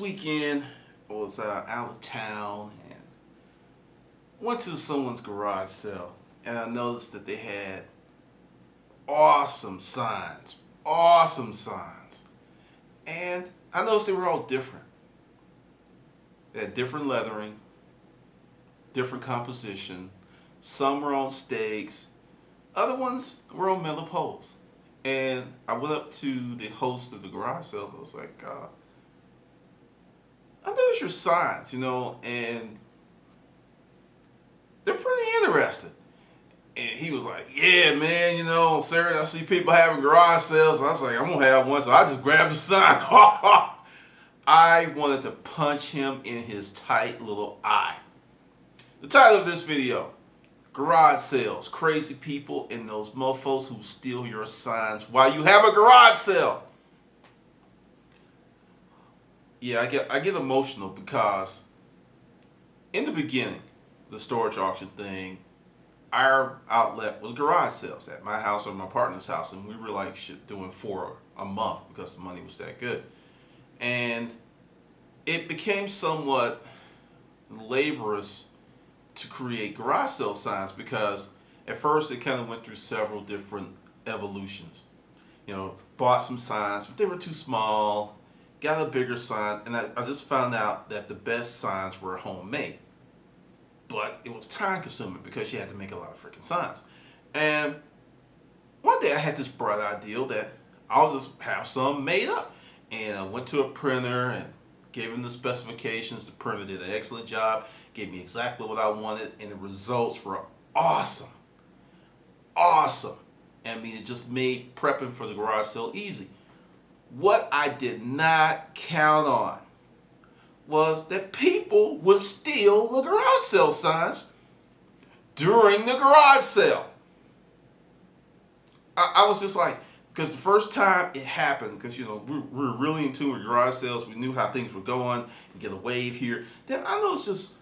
weekend I was out of town and went to someone's garage sale, and I noticed that they had awesome signs, awesome signs. And I noticed they were all different. They had different lettering, different composition. Some were on stakes, other ones were on metal poles. And I went up to the host of the garage sale. I was like, I noticed your signs, and they're pretty interesting. And he was like, yeah, man, Saturday I see people having garage sales. And I was like, I'm going to have one. So I just grabbed the sign. I wanted to punch him in his tight little eye. The title of this video: Garage Sales, Crazy People and Those Mofos Who Steal Your Signs While You Have a Garage Sale. Yeah, I get emotional because in the beginning, the storage auction thing, our outlet was garage sales at my house or my partner's house, and we were like doing 4 a month because the money was that good. And it became somewhat laborious to create garage sale signs because at first it kind of went through several different evolutions. Bought some signs, but they were too small, got a bigger sign, and I just found out that the best signs were homemade. But it was time consuming because you had to make a lot of freaking signs. And one day I had this bright idea that I'll just have some made up. And I went to a printer and gave him the specifications. The printer did an excellent job, gave me exactly what I wanted, and the results were awesome. Awesome. I mean, it just made prepping for the garage sale easy. What I did not count on was that people would steal the garage sale signs during the garage sale. I was just like, because the first time it happened, because we were really in tune with garage sales, we knew how things were going, you get a wave here. Then I noticed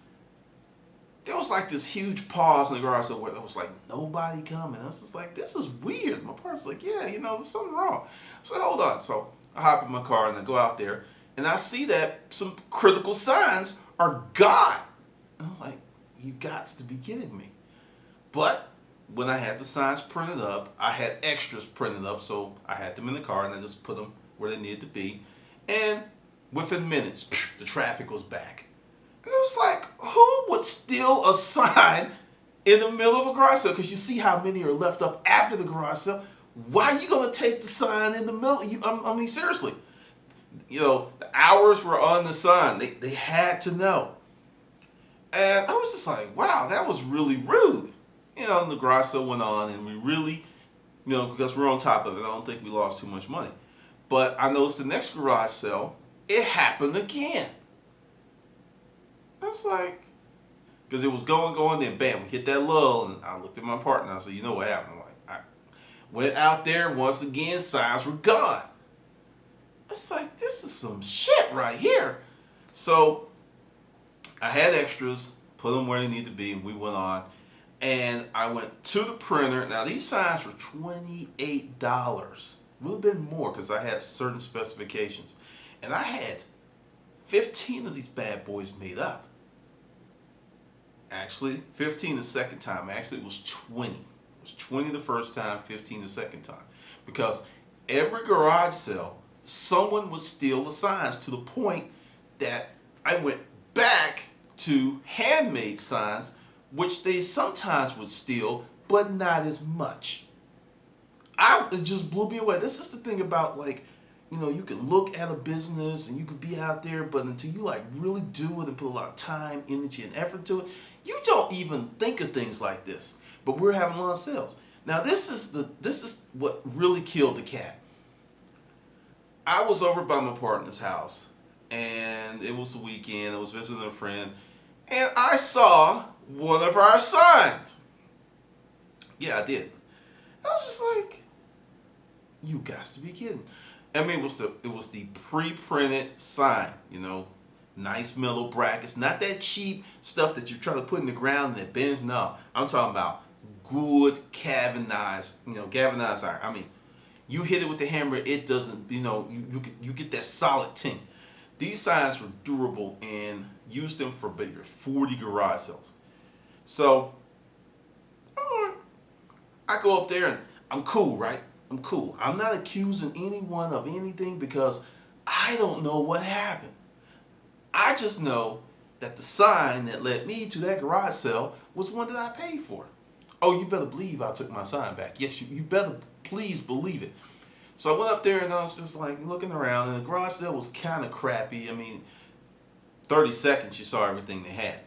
there was like this huge pause in the garage sale where there was like nobody coming. I was just like, this is weird. My partner's like, yeah, there's something wrong. So hold on. So I hop in my car and I go out there, and I see that some critical signs are gone. And I'm like, you got to be kidding me. But when I had the signs printed up, I had extras printed up, so I had them in the car and I just put them where they needed to be. And within minutes, the traffic was back. And it was like, who would steal a sign in the middle of a garage sale? Because you see how many are left up after the garage sale. Why are you going to take the sign in the middle? I mean, seriously. The hours were on the sign. They had to know. And I was just like, wow, that was really rude. And the garage sale went on, and we really, because we're on top of it, I don't think we lost too much money. But I noticed the next garage sale, it happened again. I was like, because it was going, then bam, we hit that lull, and I looked at my partner, and I said, you know what happened? I'm like, I went out there, once again, signs were gone. It's like, this is some shit right here. So I had extras, put them where they need to be, and we went on. And I went to the printer. Now, these signs were $28. Would have been more because I had certain specifications. And I had 15 of these bad boys made up. Actually, 15 the second time. Actually, it was 20. It was 20 the first time, 15 the second time. Because every garage sale, someone would steal the signs to the point that I went back to handmade signs, which they sometimes would steal, but not as much. It just blew me away. This is the thing about, you can look at a business and you could be out there, but until you really do it and put a lot of time, energy, and effort to it, you don't even think of things like this. But we're having a lot of sales. Now, this is what really killed the cat. I was over by my partner's house, and it was the weekend. I was visiting a friend, and I saw one of our signs. Yeah, I did. I was just like, you got to be kidding. I mean, it was the pre-printed sign, nice metal brackets, not that cheap stuff that you try to put in the ground and it bends. No, I'm talking about good galvanized iron. I mean, you hit it with the hammer, it doesn't, you get that solid tint. These signs were durable and used them for bigger 40 garage sales. So I go up there and I'm cool, right? I'm cool. I'm not accusing anyone of anything because I don't know what happened. I just know that the sign that led me to that garage sale was one that I paid for. Oh, you better believe I took my sign back. Yes, you better please believe it. So I went up there and I was just like looking around, and the garage sale was kind of crappy. I mean, 30 seconds you saw everything they had.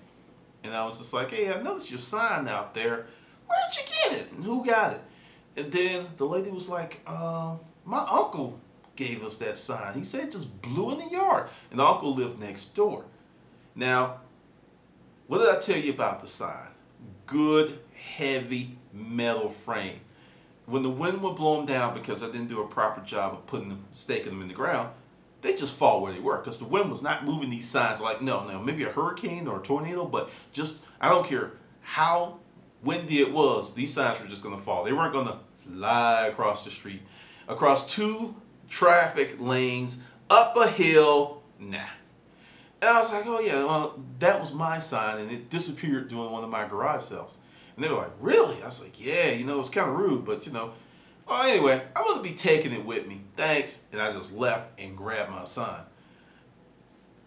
And I was just like, hey, I noticed your sign out there. Where'd you get it? And who got it? And then the lady was like, my uncle gave us that sign. He said it just blew in the yard. And the uncle lived next door. Now, what did I tell you about the sign? Good, heavy metal frame. When the wind would blow them down because I didn't do a proper job of staking them in the ground, they just fall where they were because the wind was not moving these signs like, no, maybe a hurricane or a tornado, but just, I don't care how windy it was, these signs were just going to fall. They weren't going to fly across the street, across 2 traffic lanes, up a hill, nah. And I was like, oh yeah, well, that was my sign, and it disappeared during one of my garage sales. And they were like, really? I was like, yeah, it's kind of rude, but well, anyway, I'm going to be taking it with me. Thanks. And I just left and grabbed my sign.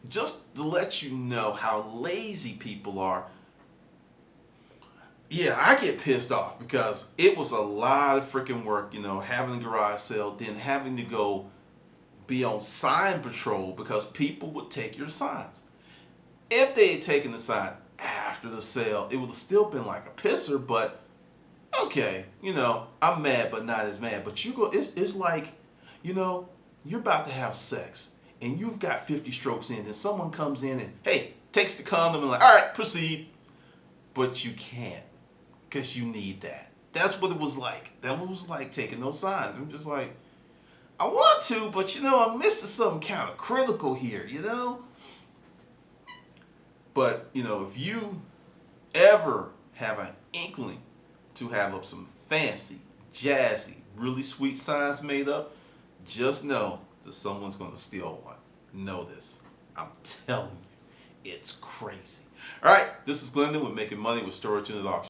Just to let you know how lazy people are. Yeah, I get pissed off because it was a lot of freaking work, having a garage sale, then having to go be on sign patrol because people would take your signs. If they had taken the sign after the sale, it would have still been like a pisser, but okay, I'm mad but not as mad. But it's like, you're about to have sex and you've got 50 strokes in, and someone comes in and, hey, takes the condom and like, all right, proceed. But you can't because you need that. That's what it was like. That was like taking those signs. I'm just like, I want to, but I'm missing something kind of critical here, But, if you ever have an inkling to have up some fancy, jazzy, really sweet signs made up, just know that someone's going to steal one. Know this. I'm telling you, it's crazy. All right, this is Glendon with Making Money with Storage Unit Auction.